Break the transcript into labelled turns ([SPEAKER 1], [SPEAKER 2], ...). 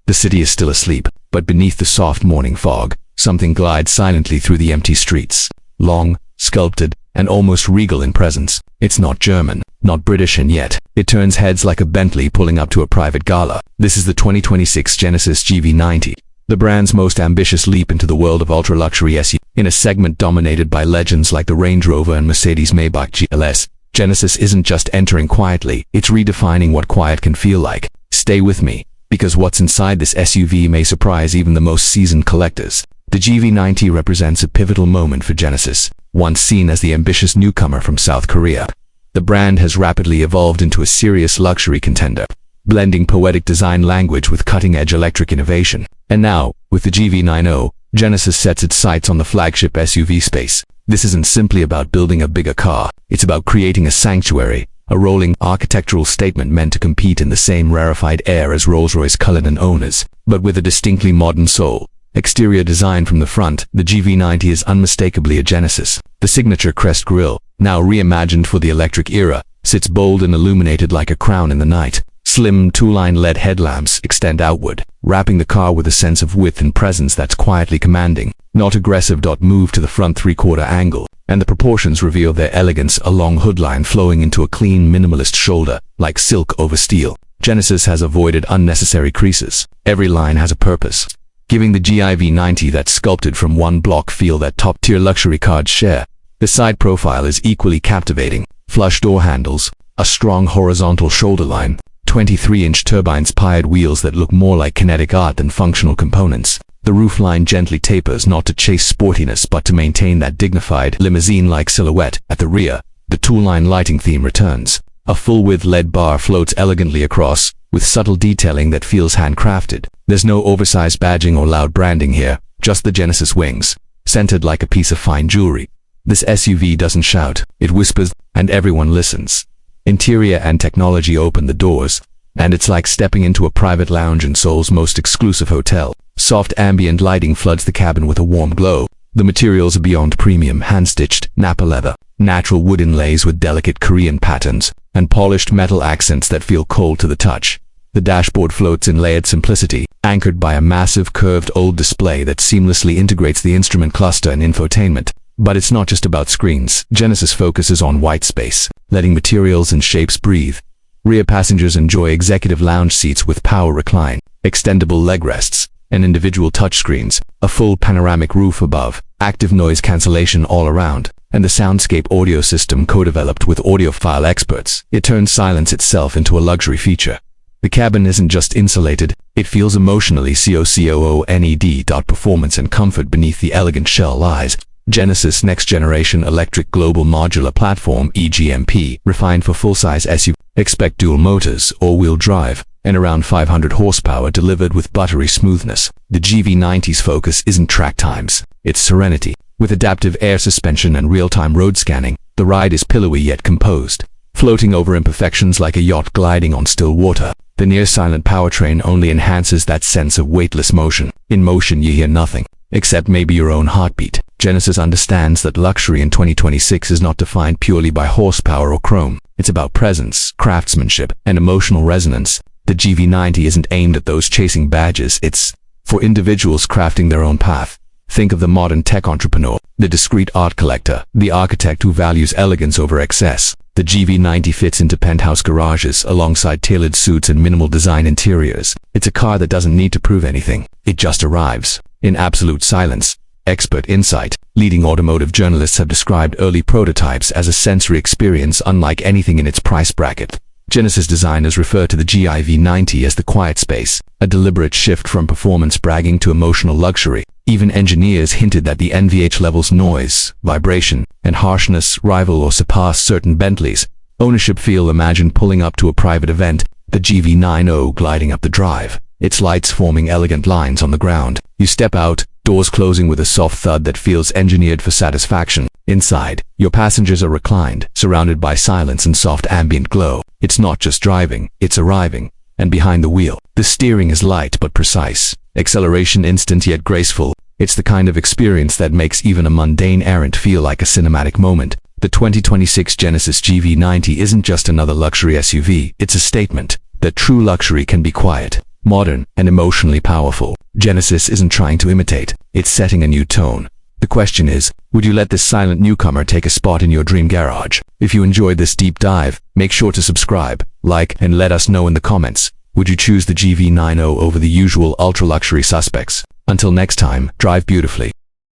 [SPEAKER 1] The city is still asleep, but beneath the soft morning fog, something glides silently through the empty streets. Long, sculpted, and almost regal in presence. It's not German, not British, and yet it turns heads like a Bentley pulling up to a private gala. This is the 2026 Genesis GV90, the brand's most ambitious leap into the world of ultra-luxury SUV. In a segment dominated by legends like the Range Rover and Mercedes-Maybach GLS, Genesis isn't just entering quietly, it's redefining what quiet can feel like. Stay with me, because what's inside this SUV may surprise even the most seasoned collectors. The GV90 represents a pivotal moment for Genesis. Once seen as the ambitious newcomer from South Korea, the brand has rapidly evolved into a serious luxury contender, blending poetic design language with cutting-edge electric innovation. And now, with the GV90, Genesis sets its sights on the flagship SUV space. This isn't simply about building a bigger car, it's about creating a sanctuary, a rolling architectural statement meant to compete in the same rarefied air as Rolls-Royce Cullinan owners, but with a distinctly modern soul. Exterior design from the front, the GV90 is unmistakably a Genesis. The signature crest grille, now reimagined for the electric era, sits bold and illuminated like a crown in the night. Slim two-line LED headlamps extend outward, wrapping the car with a sense of width and presence that's quietly commanding. Not aggressive. Move to the front three-quarter angle, and the proportions reveal their elegance, a long hoodline flowing into a clean minimalist shoulder, like silk over steel. Genesis has avoided unnecessary creases. Every line has a purpose, giving the GV90 that sculpted from one block feel that top-tier luxury cars share. The side profile is equally captivating. Flush door handles, a strong horizontal shoulder line, 23-inch turbine-inspired wheels that look more like kinetic art than functional components. The roofline gently tapers, not to chase sportiness but to maintain that dignified, limousine-like silhouette. At the rear, the two-line lighting theme returns. A full-width LED bar floats elegantly across, with subtle detailing that feels handcrafted. There's no oversized badging or loud branding here, just the Genesis wings, centered like a piece of fine jewelry. This SUV doesn't shout, it whispers, and everyone listens. Interior and technology open the doors, and it's like stepping into a private lounge in Seoul's most exclusive hotel. Soft ambient lighting floods the cabin with a warm glow. The materials are beyond premium, hand-stitched, Nappe leather, natural wood inlays with delicate Korean patterns, and polished metal accents that feel cold to the touch. The dashboard floats in layered simplicity, anchored by a massive curved OLED display that seamlessly integrates the instrument cluster and infotainment. But it's not just about screens. Genesis focuses on white space, letting materials and shapes breathe. Rear passengers enjoy executive lounge seats with power recline, extendable leg rests, and individual touchscreens, a full panoramic roof above, active noise cancellation all around, and the Soundscape audio system co-developed with audiophile experts. It turns silence itself into a luxury feature. The cabin isn't just insulated, it feels emotionally cocooned. Performance and comfort beneath the elegant shell lies. Genesis next-generation electric global modular platform E-GMP, refined for full-size SUV. Expect dual motors, all-wheel drive, and around 500 horsepower delivered with buttery smoothness. The GV90's focus isn't track times, it's serenity. With adaptive air suspension and real-time road scanning, the ride is pillowy yet composed, floating over imperfections like a yacht gliding on still water. The near-silent powertrain only enhances that sense of weightless motion. In motion you hear nothing, except maybe your own heartbeat. Genesis understands that luxury in 2026 is not defined purely by horsepower or chrome. It's about presence, craftsmanship, and emotional resonance. The GV90 isn't aimed at those chasing badges, it's for individuals crafting their own path. Think of the modern tech entrepreneur, the discreet art collector, the architect who values elegance over excess. The GV90 fits into penthouse garages alongside tailored suites and minimal design interiors. It's a car that doesn't need to prove anything. It just arrives, in absolute silence. Expert insight. Leading automotive journalists have described early prototypes as a sensory experience unlike anything in its price bracket. Genesis designers refer to the GV90 as the quiet space, a deliberate shift from performance bragging to emotional luxury. Even engineers hinted that the NVH level's noise, vibration, and harshness rival or surpass certain Bentleys. Ownership feel. Imagine pulling up to a private event, the GV90 gliding up the drive, its lights forming elegant lines on the ground. You step out, doors closing with a soft thud that feels engineered for satisfaction. Inside, your passengers are reclined, surrounded by silence and soft ambient glow. It's not just driving, it's arriving. And behind the wheel, the steering is light but precise, acceleration instant yet graceful. It's the kind of experience that makes even a mundane errand feel like a cinematic moment. The 2026 Genesis GV90 isn't just another luxury SUV, it's a statement that true luxury can be quiet. modern, and emotionally powerful. Genesis isn't trying to imitate, it's setting a new tone. The question is, would you let this silent newcomer take a spot in your dream garage? If you enjoyed this deep dive, make sure to subscribe, like, and let us know in the comments. Would you choose the GV90 over the usual ultra-luxury suspects? Until next time, drive beautifully.